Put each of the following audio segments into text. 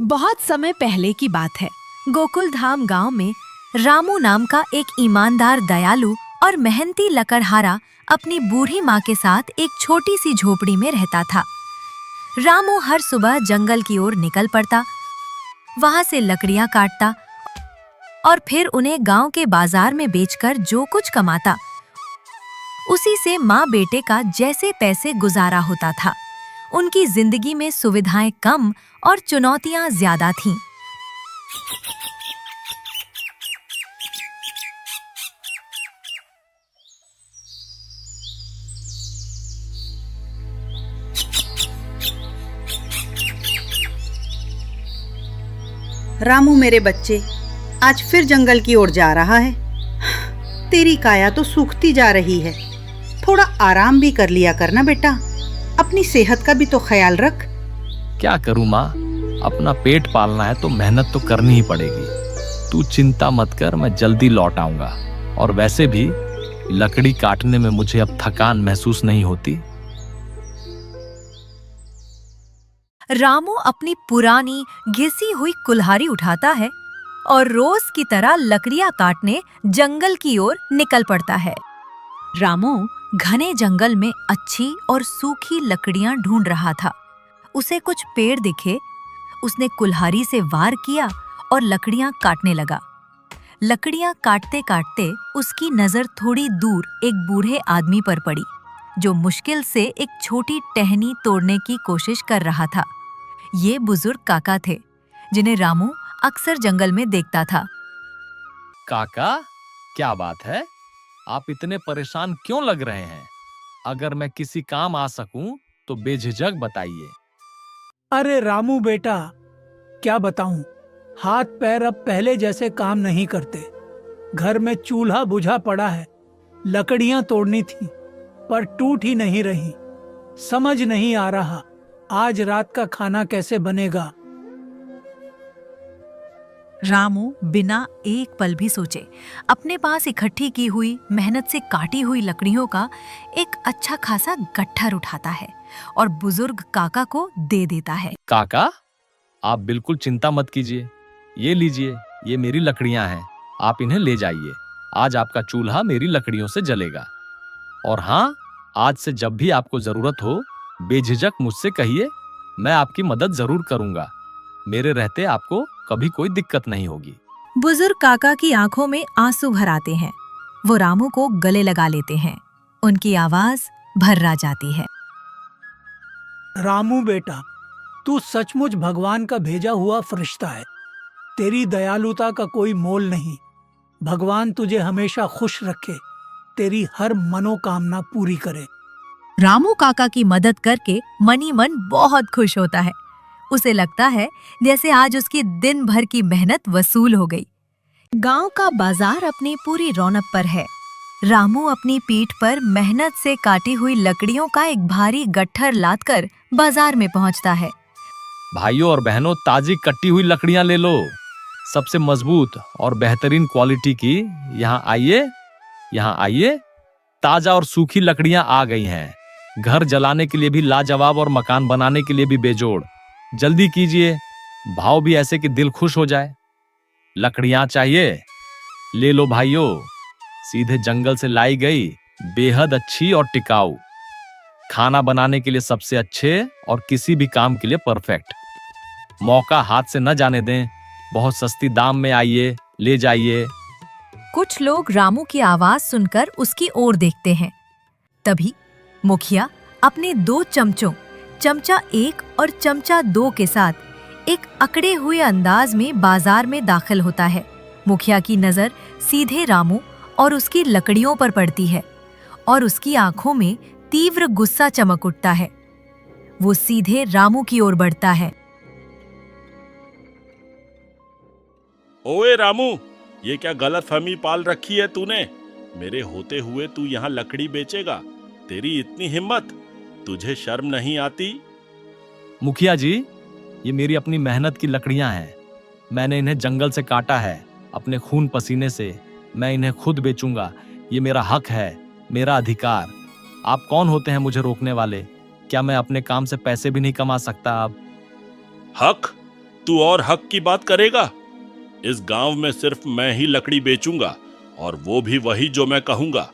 बहुत समय पहले की बात है। गोकुल धाम गांव में रामू नाम का एक ईमानदार, दयालु और मेहनती लकड़हारा अपनी बूढ़ी माँ के साथ एक छोटी सी झोपड़ी में रहता था। रामू हर सुबह जंगल की ओर निकल पड़ता, वहां से लकड़ियां काटता और फिर उन्हें गांव के बाजार में बेचकर जो कुछ कमाता, उसी से माँ बेटे का जैसे तैसे गुजारा होता था। उनकी जिंदगी में सुविधाएं कम और चुनौतियां ज्यादा थीं। रामू मेरे बच्चे, आज फिर जंगल की ओर जा रहा है। तेरी काया तो सूखती जा रही है। थोड़ा आराम भी कर लिया करना बेटा, अपनी सेहत का भी तो ख्याल रख। क्या करूं माँ, अपना पेट पालना है तो मेहनत तो करनी ही पड़ेगी। तू चिंता मत कर, मैं जल्दी लौट आऊंगा। और वैसे भी लकड़ी काटने में मुझे अब थकान महसूस नहीं होती। रामू अपनी पुरानी घिसी हुई कुल्हाड़ी उठाता है और रोज की तरह लकड़ियां काटने जंगल की ओर निकल पड़ता है। रामू घने जंगल में अच्छी और सूखी लकड़ियां ढूंढ रहा था। उसे कुछ पेड़ दिखे, उसने कुल्हाड़ी से वार किया और लकड़ियां काटने लगा। लकड़ियां काटते काटते उसकी नजर थोड़ी दूर एक बूढ़े आदमी पर पड़ी, जो मुश्किल से एक छोटी टहनी तोड़ने की कोशिश कर रहा था। ये बुजुर्ग काका थे, जिन्हें रामू अक्सर जंगल में देखता था। काका, क्या बात है? आप इतने परेशान क्यों लग रहे हैं? अगर मैं किसी काम आ सकूं तो बेझिझक बताइए। अरे रामू बेटा, क्या बताऊं, हाथ पैर अब पहले जैसे काम नहीं करते। घर में चूल्हा बुझा पड़ा है, लकड़ियां तोड़नी थी पर टूट ही नहीं रही। समझ नहीं आ रहा आज रात का खाना कैसे बनेगा। रामू बिना एक पल भी सोचे अपने पास इकट्ठी की हुई, मेहनत से काटी हुई लकड़ियों का एक अच्छा खासा गट्ठर उठाता है और बुजुर्ग काका को दे देता है। काका, आप बिल्कुल चिंता मत कीजिए। ये लीजिए, ये मेरी लकड़ियां हैं, आप इन्हें ले जाइए। आज आपका चूल्हा मेरी लकड़ियों से जलेगा। और हाँ, आज से जब भी आपको जरूरत हो, बेझिझक मुझसे कहिए, मैं आपकी मदद जरूर करूंगा। मेरे रहते आपको कभी कोई दिक्कत नहीं होगी। बुजुर्ग काका की आंखों में आंसू भर आते हैं। वो रामू को गले लगा लेते हैं। उनकी आवाज भर्रा जाती है। रामू बेटा, तू सचमुच भगवान का भेजा हुआ फरिश्ता है। तेरी दयालुता का कोई मोल नहीं। भगवान तुझे हमेशा खुश रखे, तेरी हर मनोकामना पूरी करे। रामू काका की मदद करके मनी मन बहुत खुश होता है। उसे लगता है जैसे आज उसकी दिन भर की मेहनत वसूल हो गई। गांव का बाजार अपनी पूरी रौनक पर है। रामू अपनी पीठ पर मेहनत से काटी हुई लकड़ियों का एक भारी गट्ठर लादकर बाजार में पहुंचता है। भाइयों और बहनों, ताजी कटी हुई लकड़ियां ले लो, सबसे मजबूत और बेहतरीन क्वालिटी की। यहाँ आइए, यहाँ आइए। ताजा और सूखी लकड़ियां आ गई हैं। घर जलाने के लिए भी लाजवाब और मकान बनाने के लिए भी बेजोड़। जल्दी कीजिए, भाव भी ऐसे कि दिल खुश हो जाए। लकड़ियां चाहिए? ले लो भाइयों, सीधे जंगल से लाई गई, बेहद अच्छी और टिकाऊ। खाना बनाने के लिए सबसे अच्छे और किसी भी काम के लिए परफेक्ट। मौका हाथ से न जाने दें। बहुत सस्ती दाम में, आइए, ले जाइए। कुछ लोग रामू की आवाज सुनकर उसकी ओर देखते हैं। तभी मुखिया अपने 2 चमचों, चमचा 1 और चमचा 2 के साथ एक अकड़े हुए अंदाज में बाजार में दाखिल होता है। मुखिया की नजर सीधे रामू और उसकी लकड़ियों पर पड़ती है और उसकी आंखों में तीव्र गुस्सा चमक उठता है। वो सीधे रामू की ओर बढ़ता है। ओए रामू, ये क्या गलतफहमी पाल रखी है तूने? मेरे होते हुए तू यहाँ लकड़ी बेचेगा? तेरी इतनी हिम्मत, तुझे शर्म नहीं आती? मुखिया जी, ये मेरी अपनी मेहनत की लकड़ियां हैं। मैंने इन्हें जंगल से काटा है, अपने खून पसीने से। मैं इन्हें खुद बेचूंगा। ये मेरा हक है, मेरा अधिकार। आप कौन होते हैं मुझे रोकने वाले? क्या मैं अपने काम से पैसे भी नहीं कमा सकता? अब हक? तू और हक की बात करेगा? इस गांव में सिर्फ मैं ही लकड़ी बेचूंगा, और वो भी वही जो मैं कहूंगा।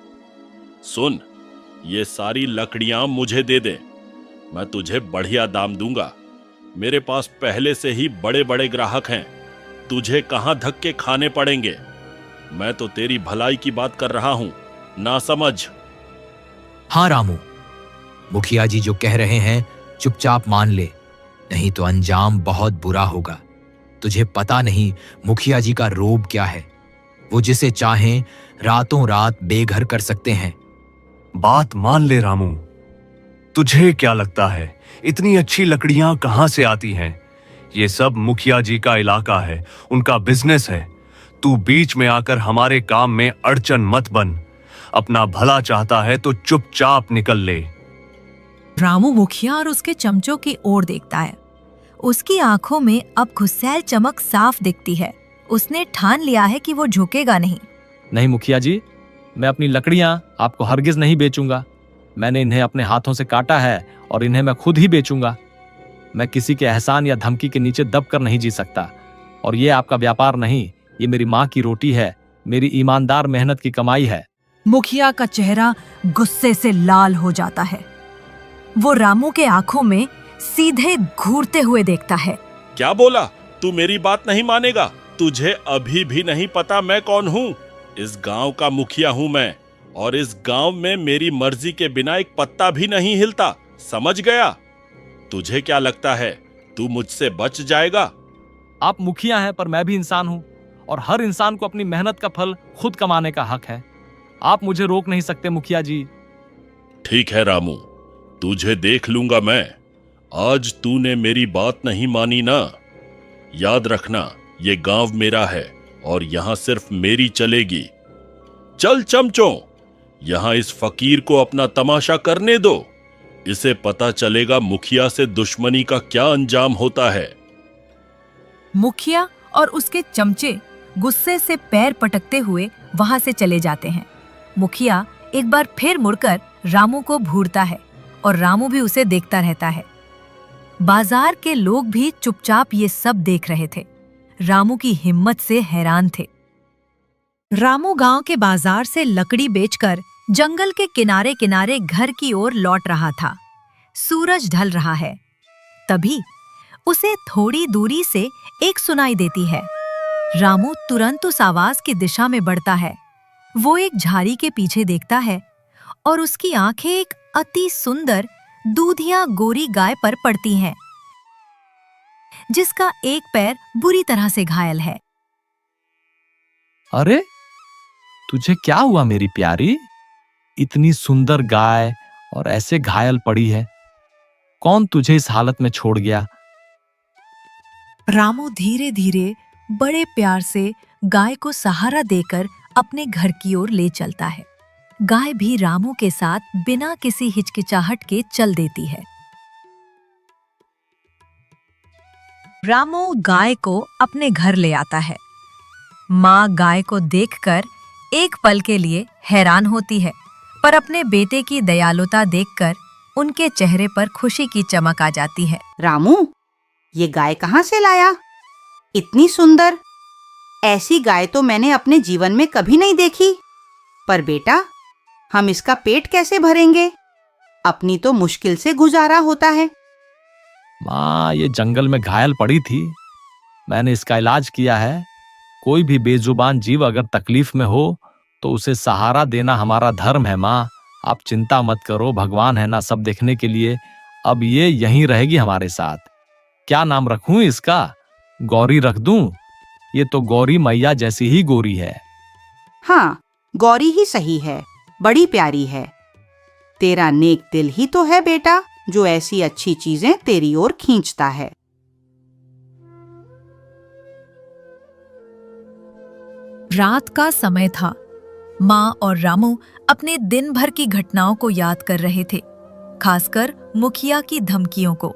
सुन, ये सारी लकड़ियां मुझे दे दे, मैं तुझे बढ़िया दाम दूंगा। मेरे पास पहले से ही बड़े बड़े ग्राहक हैं, तुझे कहां धक्के खाने पड़ेंगे। मैं तो तेरी भलाई की बात कर रहा हूं, ना समझ। हाँ रामू, मुखिया जी जो कह रहे हैं चुपचाप मान ले, नहीं तो अंजाम बहुत बुरा होगा। तुझे पता नहीं मुखिया जी का रोब क्या है। वो जिसे चाहें रातों रात बेघर कर सकते हैं। बात मान ले रामू। तुझे क्या लगता है इतनी अच्छी लकड़ियां कहां से आती हैं? ये सब मुखिया जी का इलाका है, उनका बिजनेस है। तू बीच में आकर हमारे काम में अड़चन मत बन। अपना भला चाहता है तो चुपचाप निकल ले। रामू मुखिया और उसके चमचों की ओर देखता है। उसकी आंखों में अब गुस्सैल चमक साफ दिखती है। उसने ठान लिया है कि वो झुकेगा नहीं। नहीं मुखिया जी, मैं अपनी लकड़ियां आपको हरगिज नहीं बेचूंगा। मैंने इन्हें अपने हाथों से काटा है और इन्हें मैं खुद ही बेचूंगा। मैं किसी के एहसान या धमकी के नीचे दब कर नहीं जी सकता। और ये आपका व्यापार नहीं, ये मेरी माँ की रोटी है, मेरी ईमानदार मेहनत की कमाई है। मुखिया का चेहरा गुस्से से लाल हो जाता है। वो रामू के आंखों में सीधे घूरते हुए देखता है। क्या बोला? तू मेरी बात नहीं मानेगा? तुझे अभी भी नहीं पता मैं कौन हूँ? इस गांव का मुखिया हूँ मैं, और इस गांव में मेरी मर्जी के बिना एक पत्ता भी नहीं हिलता। समझ गया? तुझे क्या लगता है तू मुझसे बच जाएगा? आप मुखिया हैं पर मैं भी इंसान हूं, और हर इंसान को अपनी मेहनत का फल खुद कमाने का हक है। आप मुझे रोक नहीं सकते मुखिया जी। ठीक है रामू, तुझे देख लूंगा मैं। आज तूने मेरी बात नहीं मानी ना? याद रखना, ये गांव मेरा है और यहां सिर्फ मेरी चलेगी। चल चमचों, यहां इस फकीर को अपना तमाशा करने दो। इसे पता चलेगा मुखिया से दुश्मनी का क्या अंजाम होता है। मुखिया और उसके चमचे गुस्से से पैर पटकते हुए वहां से चले जाते हैं। मुखिया एक बार फिर मुड़कर रामू को घूरता है और रामू भी उसे देखता रहता है। बाजार के लोग भी चुपचाप ये सब देख रहे थे। रामू की हिम्मत से हैरान थे। रामू गांव के बाजार से लकड़ी बेचकर जंगल के किनारे किनारे घर की ओर लौट रहा था। सूरज ढल रहा है। तभी उसे थोड़ी दूरी से एक सुनाई देती है। रामू तुरंत उस आवाज की दिशा में बढ़ता है। वो एक झाड़ी के पीछे देखता है और उसकी आंखें एक अति सुंदर दूधिया गोरी गाय पर पड़ती हैं, जिसका एक पैर बुरी तरह से घायल है। अरे तुझे क्या हुआ मेरी प्यारी? इतनी सुंदर गाय और ऐसे घायल पड़ी है। कौन तुझे इस हालत में छोड़ गया? रामू धीरे धीरे बड़े प्यार से गाय को सहारा देकर अपने घर की ओर ले चलता है। गाय भी रामू के साथ बिना किसी हिचकिचाहट के चल देती है। रामू गाय को अपने घर ले आता है। माँ गाय को देखकर एक पल के लिए हैरान होती है, पर अपने बेटे की दयालुता देखकर उनके चेहरे पर खुशी की चमक आ जाती है। रामू, ये गाय कहाँ से लाया? इतनी सुंदर, ऐसी गाय तो मैंने अपने जीवन में कभी नहीं देखी। पर बेटा, हम इसका पेट कैसे भरेंगे? अपनी तो मुश्किल से गुजारा होता है। माँ, ये जंगल में घायल पड़ी थी, मैंने इसका इलाज किया है। कोई भी बेजुबान जीव अगर तकलीफ में हो तो उसे सहारा देना हमारा धर्म है। माँ, आप चिंता मत करो, भगवान है ना सब देखने के लिए। अब ये यहीं रहेगी हमारे साथ। क्या नाम रखूं इसका? गौरी रख दूं? ये तो गौरी मैया जैसी ही गोरी है। हाँ, गौरी ही सही है, बड़ी प्यारी है। तेरा नेक दिल ही तो है बेटा, जो ऐसी अच्छी चीजें तेरी ओर खींचता है। रात का समय था। माँ और रामू अपने दिन भर की घटनाओं को याद कर रहे थे, खासकर मुखिया की धमकियों को।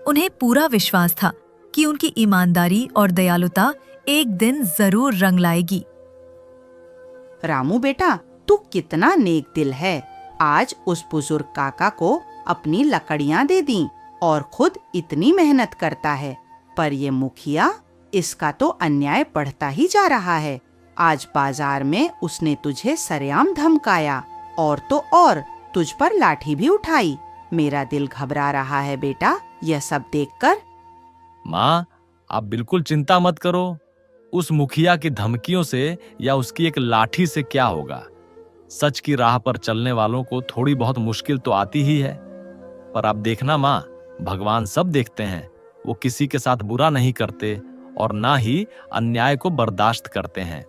उन्हें पूरा विश्वास था कि उनकी ईमानदारी और दयालुता एक दिन जरूर रंग लाएगी। रामू बेटा, तू कितना नेक दिल है। आज उस बुजुर्ग काका को अपनी लकड़ियां दे दी और खुद इतनी मेहनत करता है, पर ये मुखिया, इसका तो अन्याय बढ़ता ही जा रहा है। आज बाजार में उसने तुझे सरेआम धमकाया और तो और तुझ पर लाठी भी उठाई। मेरा दिल घबरा रहा है बेटा यह सब देखकर। माँ, आप बिल्कुल चिंता मत करो। उस मुखिया की धमकियों से या उसकी एक लाठी से क्या होगा। सच की राह पर चलने वालों को थोड़ी बहुत मुश्किल तो आती ही है, पर आप देखना माँ, भगवान सब देखते हैं। वो किसी के साथ बुरा नहीं करते और ना ही अन्याय को बर्दाश्त करते हैं।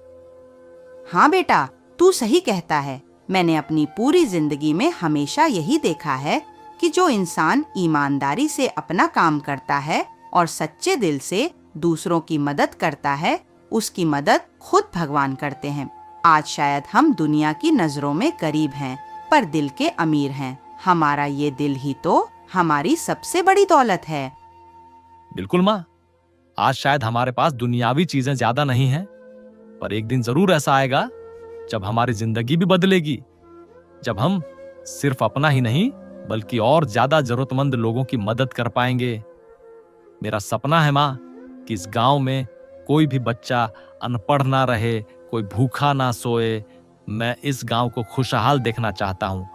हाँ बेटा, तू सही कहता है। मैंने अपनी पूरी जिंदगी में हमेशा यही देखा है कि जो इंसान ईमानदारी से अपना काम करता है और सच्चे दिल से दूसरों की मदद करता है, उसकी मदद खुद भगवान करते हैं। आज शायद हम दुनिया की नजरों में गरीब हैं, पर दिल के अमीर हैं। हमारा ये दिल ही तो हमारी सबसे बड़ी दौलत है। बिल्कुल माँ, आज शायद हमारे पास दुनियावी चीजें ज्यादा नहीं हैं, पर एक दिन जरूर ऐसा आएगा जब हमारी जिंदगी भी बदलेगी, जब हम सिर्फ अपना ही नहीं बल्कि और ज्यादा जरूरतमंद लोगों की मदद कर पाएंगे। मेरा सपना है माँ कि इस गांव में कोई भी बच्चा अनपढ़ ना रहे, कोई भूखा ना सोए। मैं इस गांव को खुशहाल देखना चाहता हूँ।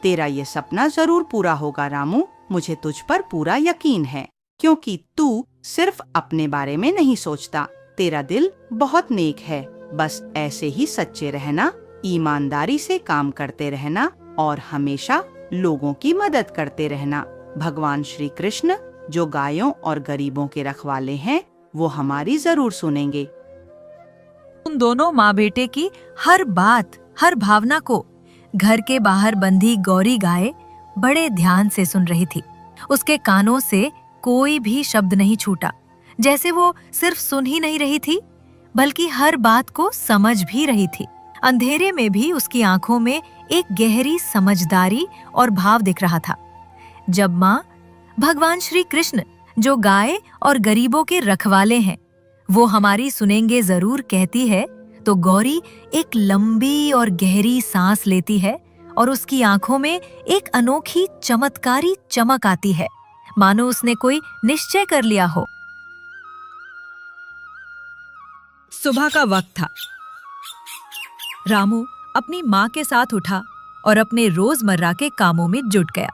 तेरा ये सपना जरूर पूरा होगा रामू, मुझे तुझ पर पूरा यकीन है, क्योंकि तू सिर्फ अपने बारे में नहीं सोचता। तेरा दिल बहुत नेक है। बस ऐसे ही सच्चे रहना, ईमानदारी से काम करते रहना और हमेशा लोगों की मदद करते रहना। भगवान श्री कृष्ण जो गायों और गरीबों के रखवाले हैं, वो हमारी जरूर सुनेंगे। उन दोनों माँ बेटे की हर बात, हर भावना को घर के बाहर बंधी गौरी गाय बड़े ध्यान से सुन रही थी। उसके कानों से कोई भी शब्द नहीं छूटा, जैसे वो सिर्फ सुन ही नहीं रही थी बल्कि हर बात को समझ भी रही थी। अंधेरे में भी उसकी आंखों में एक गहरी समझदारी और भाव दिख रहा था। जब माँ भगवान श्री कृष्ण जो गाय और गरीबों के रखवाले हैं, वो हमारी सुनेंगे जरूर कहती है, तो गौरी एक लंबी और गहरी सांस लेती है और उसकी आंखों में एक अनोखी चमत्कारी चमक आती है, मानो उसने कोई निश्चय कर लिया हो। सुबह का वक्त था। रामू अपनी माँ के साथ उठा और अपने रोजमर्रा के कामों में जुट गया।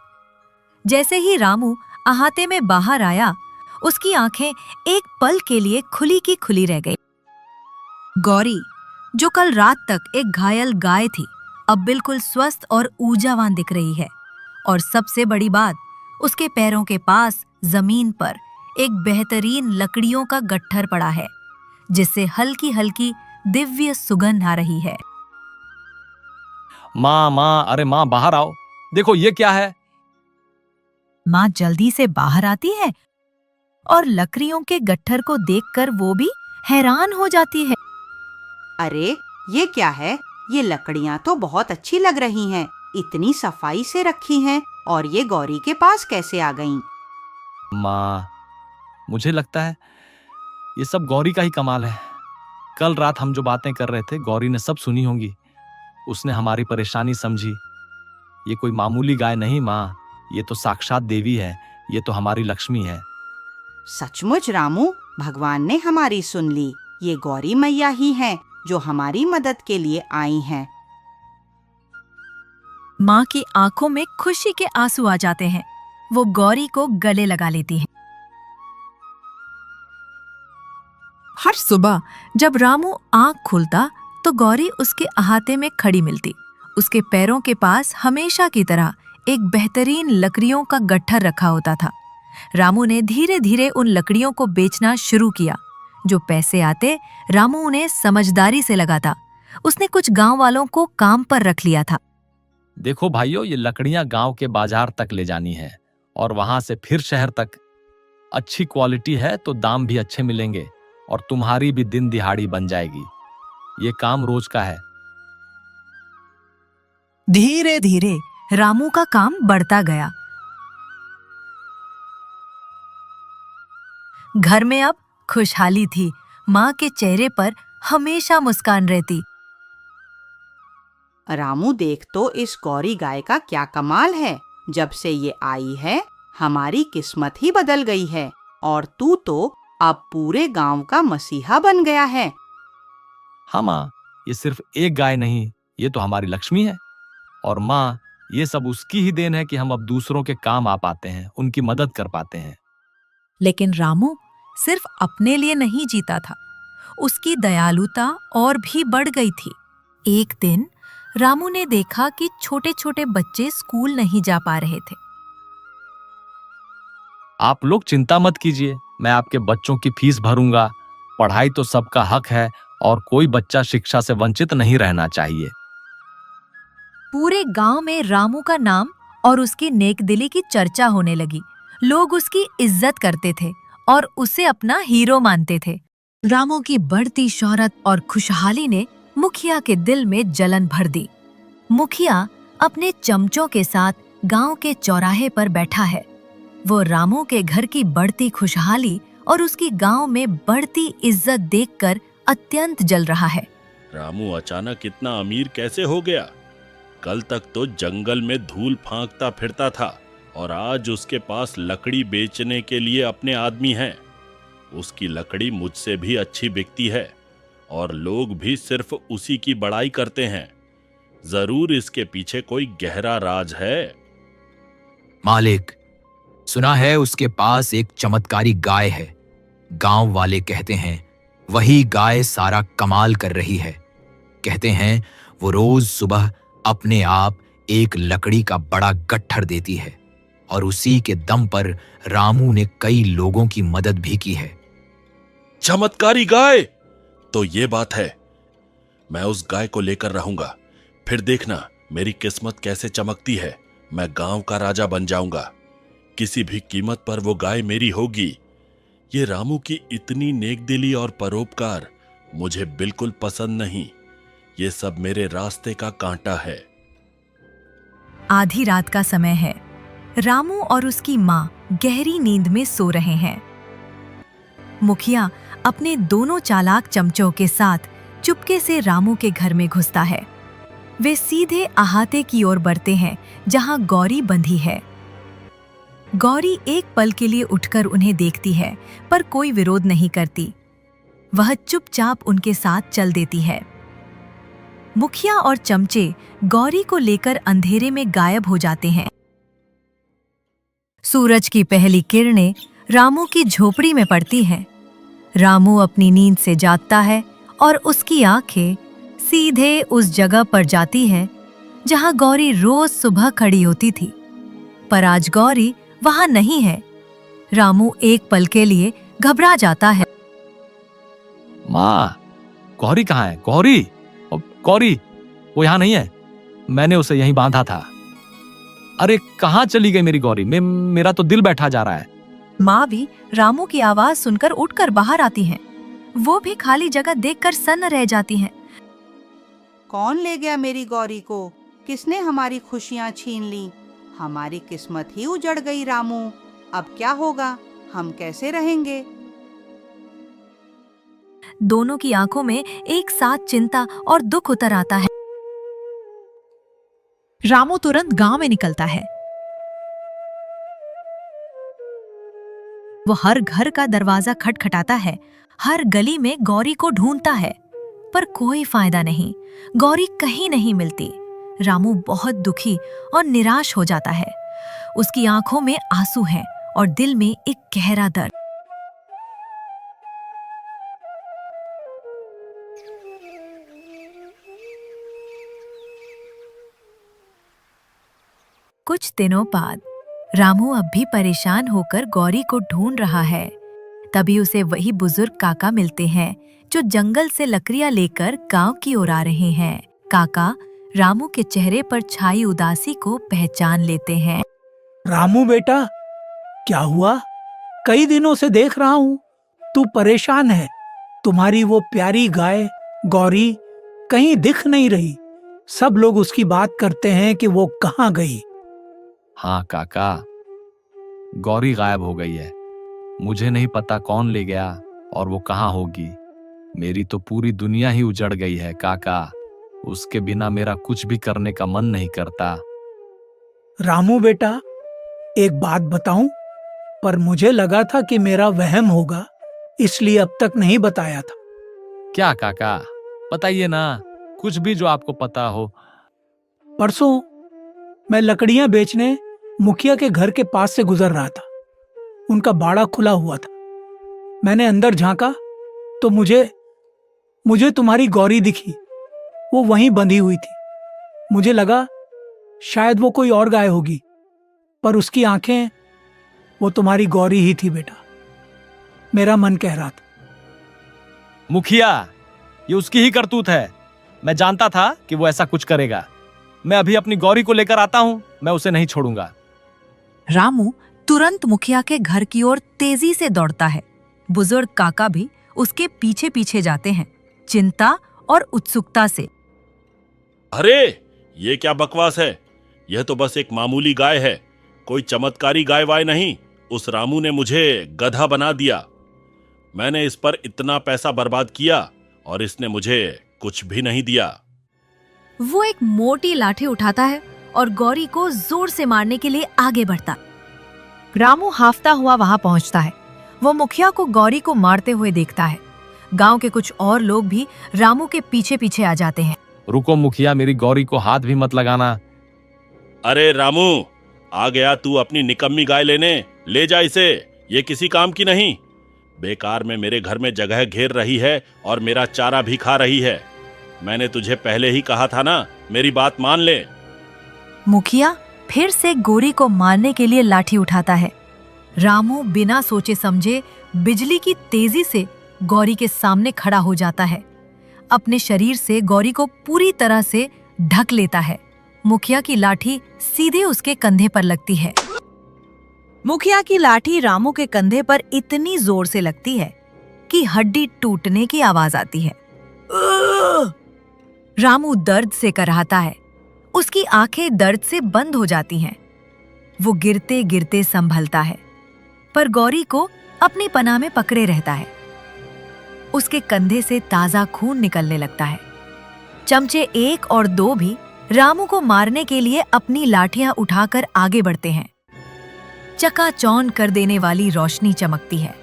जैसे ही रामू अहाते में बाहर आया, उसकी आंखें एक पल के लिए खुली की खुली रह गई। गौरी, जो कल रात तक एक घायल गाय थी, अब बिल्कुल स्वस्थ और ऊर्जावान दिख रही है। और सबसे बड़ी बात, उसके पैरों के पास जमीन पर एक बेहतरीन लकड़ियों का गट्ठर पड़ा है, जिससे हल्की हल्की दिव्य सुगंध आ रही है। माँ, अरे माँ बाहर आओ, देखो ये क्या है। माँ जल्दी से बाहर आती है और लकड़ियों के गट्ठर को देखकर वो भी हैरान हो जाती है। अरे ये क्या है? ये लकड़ियाँ तो बहुत अच्छी लग रही हैं, इतनी सफाई से रखी हैं, और ये गौरी के पास कैसे आ गईं? माँ, मुझे लगता है ये सब गौरी का ही कमाल है। कल रात हम जो बातें कर रहे थे, गौरी ने सब सुनी होंगी। उसने हमारी परेशानी समझी। ये कोई मामूली गाय नहीं माँ, ये तो साक्षात देवी है, ये तो हमारी लक्ष्मी है। सचमुच रामू, भगवान ने हमारी सुन ली। ये गौरी मैया ही हैं जो हमारी मदद के लिए आई हैं। माँ की आंखों में खुशी के आंसू आ जाते हैं। वो गौरी को गले लगा लेती है। हर सुबह जब रामू आंख खोलता तो गौरी उसके अहाते में खड़ी मिलती। उसके पैरों के पास हमेशा की तरह एक बेहतरीन लकड़ियों का गट्ठर रखा होता था। रामू ने धीरे धीरे उन लकड़ियों को बेचना शुरू किया। जो पैसे आते, रामू उन्हें समझदारी से लगाता। उसने कुछ गांव वालों को काम पर रख लिया था। देखो भाइयों, ये लकड़ियां गांव के बाजार तक ले जानी है और वहां से फिर शहर तक। अच्छी क्वालिटी है तो दाम भी अच्छे मिलेंगे और तुम्हारी भी दिन दिहाड़ी बन जाएगी। ये काम रोज का है। धीरे धीरे रामू का काम बढ़ता गया। घर में अब खुशहाली थी। माँ के चेहरे पर हमेशा मुस्कान रहती। रामू देख तो इस गौरी गाय का क्या कमाल है। जब से ये आई है, हमारी किस्मत ही बदल गई है और तू तो अब पूरे गांव का मसीहा बन गया है। हाँ माँ, ये सिर्फ एक गाय नहीं, ये तो हमारी लक्ष्मी है। और माँ, ये सब उसकी ही देन है कि हम अब दूसरों के काम आ पाते हैं, उनकी मदद कर पाते हैं। लेकिन रामू सिर्फ अपने लिए नहीं जीता था, उसकी दयालुता और भी बढ़ गई थी। एक दिन रामू ने देखा कि छोटे छोटे बच्चे स्कूल नहीं जा पा रहे थे। आप लोग चिंता मत कीजिए, मैं आपके बच्चों की फीस भरूंगा। पढ़ाई तो सबका हक है और कोई बच्चा शिक्षा से वंचित नहीं रहना चाहिए। पूरे गांव में रामू का नाम और उसकी नेकदिली की चर्चा होने लगी। लोग उसकी इज्जत करते थे और उसे अपना हीरो मानते थे। रामू की बढ़ती शोहरत और खुशहाली ने मुखिया के दिल में जलन भर दी। मुखिया अपने चमचों के साथ गांव के चौराहे पर बैठा है। वो रामू के घर की बढ़ती खुशहाली और उसकी गांव में बढ़ती इज्जत देखकर अत्यंत जल रहा है। रामू अचानक इतना अमीर कैसे हो गया? कल तक तो जंगल में धूल फांकता फिरता था और आज उसके पास लकड़ी बेचने के लिए अपने आदमी हैं। उसकी लकड़ी मुझसे भी अच्छी बिकती है और लोग भी सिर्फ उसी की बड़ाई करते हैं। जरूर इसके पीछे कोई गहरा राज है। मालिक, सुना है उसके पास एक चमत्कारी गाय है। गांव वाले कहते हैं वही गाय सारा कमाल कर रही है। कहते हैं वो रोज सुबह अपने आप एक लकड़ी का बड़ा गट्ठर देती है और उसी के दम पर रामू ने कई लोगों की मदद भी की है। चमत्कारी गाय? तो ये बात है। मैं उस गाय को लेकर रहूंगा, फिर देखना मेरी किस्मत कैसे चमकती है। मैं गांव का राजा बन जाऊंगा। किसी भी कीमत पर वो गाय मेरी होगी। ये रामू की इतनी नेकदिली और परोपकार मुझे बिल्कुल पसंद नहीं। ये सब मेरे रास्ते का कांटा है। आधी रात का समय है। रामू और उसकी माँ गहरी नींद में सो रहे हैं। मुखिया अपने दोनों चालाक चमचों के साथ चुपके से रामू के घर में घुसता है। वे सीधे अहाते की ओर बढ़ते हैं जहां गौरी बंधी है। गौरी एक पल के लिए उठकर उन्हें देखती है पर कोई विरोध नहीं करती। वह चुपचाप उनके साथ चल देती है। मुखिया और चमचे गौरी को लेकर अंधेरे में गायब हो जाते हैं। सूरज की पहली किरणें रामू की झोपड़ी में पड़ती हैं। रामू अपनी नींद से जागता है और उसकी आंखें सीधे उस जगह पर जाती हैं जहां गौरी रोज सुबह खड़ी होती थी। पर आज गौरी वहां नहीं है। रामू एक पल के लिए घबरा जाता है। माँ, गौरी कहाँ है? गौरी, गौरी, वो यहाँ नहीं है। मैंने उसे यहीं बांधा था। अरे कहाँ चली गई मेरी गौरी? मेरा तो दिल बैठा जा रहा है। माँ भी रामू की आवाज सुनकर उठकर बाहर आती हैं। वो भी खाली जगह देखकर सन्न रह जाती हैं। कौन ले गया मेरी गौरी को? किसने हमारी खुशियां छीन ली? हमारी किस्मत ही उजड़ गई रामू। अब क्या होगा? हम कैसे रहेंगे? दोनों की आंखों में एक साथ चिंता और दुख उतर आता है। रामू तुरंत गांव में निकलता है। वो हर घर का दरवाजा खटखटाता है, हर गली में गौरी को ढूंढता है, पर कोई फायदा नहीं। गौरी कहीं नहीं मिलती। रामू बहुत दुखी और निराश हो जाता है। उसकी आंखों में आंसू हैं और दिल में एक गहरा दर्द। कुछ दिनों बाद रामू अब भी परेशान होकर गौरी को ढूंढ रहा है। तभी उसे वही बुजुर्ग काका मिलते हैं जो जंगल से लकड़ियां लेकर गांव की ओर आ रहे हैं। काका रामू के चेहरे पर छाई उदासी को पहचान लेते हैं। रामू बेटा, क्या हुआ? कई दिनों से देख रहा हूँ तू परेशान है। तुम्हारी वो प्यारी गाय गौरी कहीं दिख नहीं रही। सब लोग उसकी बात करते हैं कि वो कहाँ गई। हाँ काका, गौरी गायब हो गई है। मुझे नहीं पता कौन ले गया और वो कहाँ होगी। मेरी तो पूरी दुनिया ही उजड़ गई है काका। उसके बिना मेरा कुछ भी करने का मन नहीं करता। रामू बेटा, एक बात बताऊं? पर मुझे लगा था कि मेरा वहम होगा, इसलिए अब तक नहीं बताया था। क्या काका, बताइए ना, कुछ भी जो आपको पता हो। परसों मैं लकड़ियां बेचने मुखिया के घर के पास से गुजर रहा था। उनका बाड़ा खुला हुआ था। मैंने अंदर झांका तो मुझे तुम्हारी गौरी दिखी। वो वहीं बंधी हुई थी। मुझे लगा शायद वो कोई और गाय होगी, पर उसकी आंखें, वो तुम्हारी गौरी ही थी बेटा। मेरा मन कह रहा था। मुखिया, ये उसकी ही करतूत है। मैं जानता था कि वो ऐसा कुछ करेगा। मैं अभी अपनी गौरी को लेकर आता हूं, मैं उसे नहीं छोड़ूंगा। रामू तुरंत मुखिया के घर की ओर तेजी से दौड़ता है। बुजुर्ग काका भी उसके पीछे पीछे जाते हैं, चिंता और उत्सुकता से। अरे, ये क्या बकवास है? यह तो बस एक मामूली गाय है, कोई चमत्कारी गाय वाय नहीं। उस रामू ने मुझे गधा बना दिया। मैंने इस पर इतना पैसा बर्बाद किया और इसने मुझे कुछ भी नहीं दिया। वो एक मोटी लाठी उठाता है और गौरी को जोर से मारने के लिए आगे बढ़ता। रामू हाफता हुआ वहां पहुंचता है। वो मुखिया को गौरी को मारते हुए देखता है। गांव के कुछ और लोग भी रामू के पीछे पीछे आ जाते हैं। रुको मुखिया, मेरी गौरी को हाथ भी मत लगाना। अरे रामू, आ गया तू अपनी निकम्मी गाय लेने? ले जा इसे, ये किसी काम की नहीं। बेकार में मेरे घर में जगह घेर रही है और मेरा चारा भी खा रही है। मैंने तुझे पहले ही कहा था ना, मेरी बात मान ले। मुखिया फिर से गौरी को मारने के लिए लाठी उठाता है। रामू बिना सोचे समझे बिजली की तेजी से गौरी के सामने खड़ा हो जाता है। अपने शरीर से गौरी को पूरी तरह से ढक लेता है। मुखिया की लाठी सीधे उसके कंधे पर लगती है। मुखिया की लाठी रामू के कंधे पर इतनी जोर से लगती है कि हड्डी टूटने की आवाज आती है। रामू दर्द से कराहता है। उसकी आंखें दर्द से बंद हो जाती हैं। वो गिरते गिरते संभलता है, पर गौरी को अपनी पनाह में पकड़े रहता है। उसके कंधे से ताजा खून निकलने लगता है। चमचे 1 और 2 भी रामू को मारने के लिए अपनी लाठियां उठाकर आगे बढ़ते हैं। चकाचौंध कर देने वाली रोशनी चमकती है।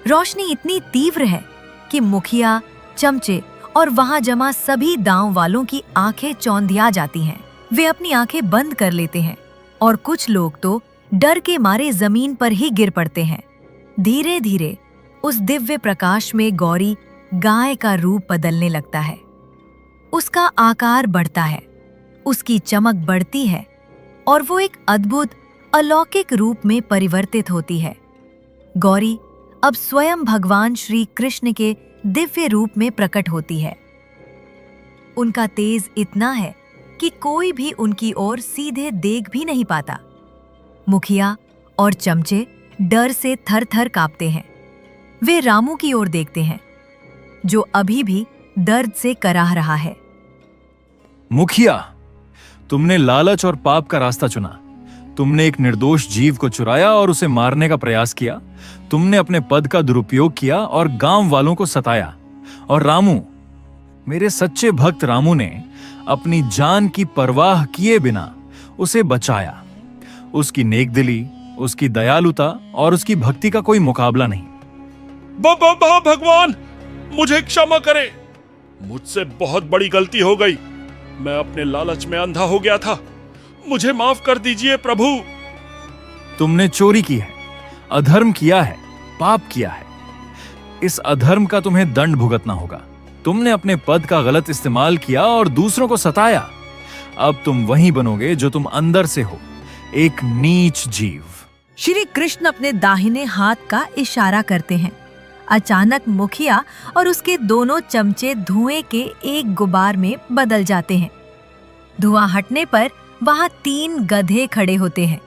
रोशनी इतनी तीव्र है कि मुखिया, चमचे और वहां जमा सभी गांव वालों की आंखें चौंधिया जाती हैं। वे अपनी आंखें बंद कर लेते हैं और कुछ लोग तो डर के मारे जमीन पर ही गिर पड़ते हैं। धीरे धीरे उस दिव्य प्रकाश में गौरी गाय का रूप बदलने लगता है। उसका आकार बढ़ता है, उसकी चमक बढ़ती है और वो एक अद्भुत अलौकिक रूप में परिवर्तित होती है। गौरी अब स्वयं भगवान श्री कृष्ण के दिव्य रूप में प्रकट होती है। उनका तेज इतना है कि कोई भी उनकी ओर सीधे देख भी नहीं पाता। मुखिया और चमचे डर से थर-थर कांपते हैं। वे रामू की ओर देखते हैं, जो अभी भी दर्द से कराह रहा है। मुखिया, तुमने लालच और पाप का रास्ता चुना। तुमने एक निर्दोष जीव को चुराया और उसे मारने का प्रयास किया। तुमने अपने पद का दुरुपयोग किया और गांव वालों को सताया। और रामू, मेरे सच्चे भक्त रामू ने अपनी जान की परवाह किए बिना उसे बचाया। उसकी नेकदिली, उसकी दयालुता और उसकी भक्ति का कोई मुकाबला नहीं। भगवान, मुझे क्षमा करे। मुझसे बहुत बड़ी गलती हो गई। मैं अपने लालच में अंधा हो गया था। मुझे माफ कर दीजिए प्रभु। तुमने चोरी की है, अधर्म किया है, पाप किया है। इस अधर्म का तुम्हें दंड भुगतना होगा। तुमने अपने पद का गलत इस्तेमाल किया और दूसरों को सताया। अब तुम वही बनोगे जो तुम अंदर से हो, एक नीच जीव। श्री कृष्ण अपने दाहिने हाथ का इशारा करते हैं। अचानक मुखिया और उसके दोनों चमचे धुएं के एक गुबार में बदल जाते हैं। धुआं हटने पर वहां 3 गधे खड़े होते हैं।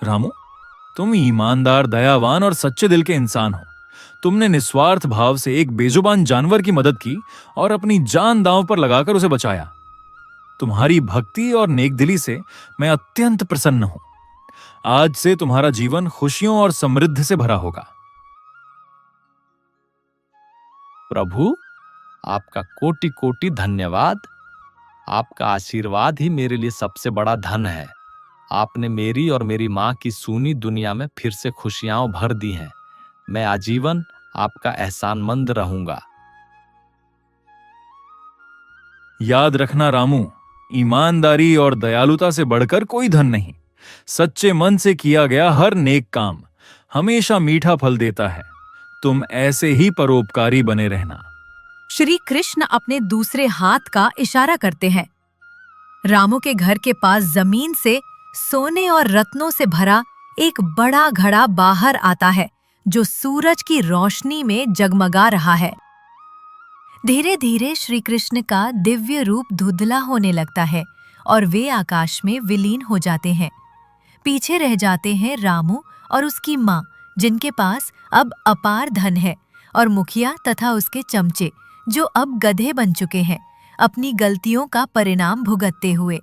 रामू, तुम ईमानदार, दयावान और सच्चे दिल के इंसान हो। तुमने निस्वार्थ भाव से एक बेजुबान जानवर की मदद की और अपनी जान दांव पर लगाकर उसे बचाया। तुम्हारी भक्ति और नेकदिली से मैं अत्यंत प्रसन्न हूं। आज से तुम्हारा जीवन खुशियों और समृद्धि से भरा होगा। प्रभु, आपका कोटि कोटि धन्यवाद। आपका आशीर्वाद ही मेरे लिए सबसे बड़ा धन है। आपने मेरी और मेरी माँ की सूनी दुनिया में फिर से खुशियां भर दी हैं। मैं आजीवन आपका एहसानमंद रहूंगा। याद रखना रामू, ईमानदारी और दयालुता से बढ़कर कोई धन नहीं। सच्चे मन से किया गया हर नेक काम हमेशा मीठा फल देता है। तुम ऐसे ही परोपकारी बने रहना। श्री कृष्ण अपने दूसरे हाथ का इशारा करते हैं। रामू के घर के पास जमीन से सोने और रत्नों से भरा एक बड़ा घड़ा बाहर आता है, जो सूरज की रोशनी में जगमगा रहा है। धीरे धीरे श्री कृष्ण का दिव्य रूप धुंधला होने लगता है और वे आकाश में विलीन हो जाते हैं। पीछे रह जाते हैं रामू और उसकी माँ, जिनके पास अब अपार धन है, और मुखिया तथा उसके चमचे, जो अब गधे बन चुके हैं, अपनी गलतियों का परिणाम भुगतते हुए।